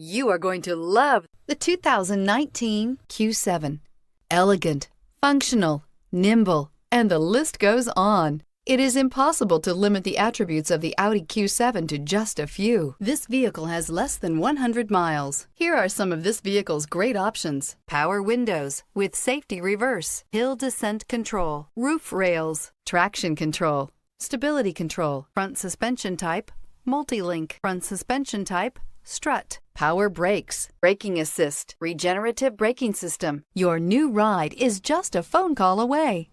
You are going to love the 2019 Q7. Elegant, functional, nimble, and the list goes on. It is impossible to limit the attributes of the Audi Q7 to just a few. This vehicle has less than 100 miles. Here are some of this vehicle's great options: power windows with safety reverse, hill descent control, roof rails, traction control, stability control, front suspension type, multi-link, front suspension type, strut, power brakes, braking assist, regenerative braking system. Your new ride is just a phone call away.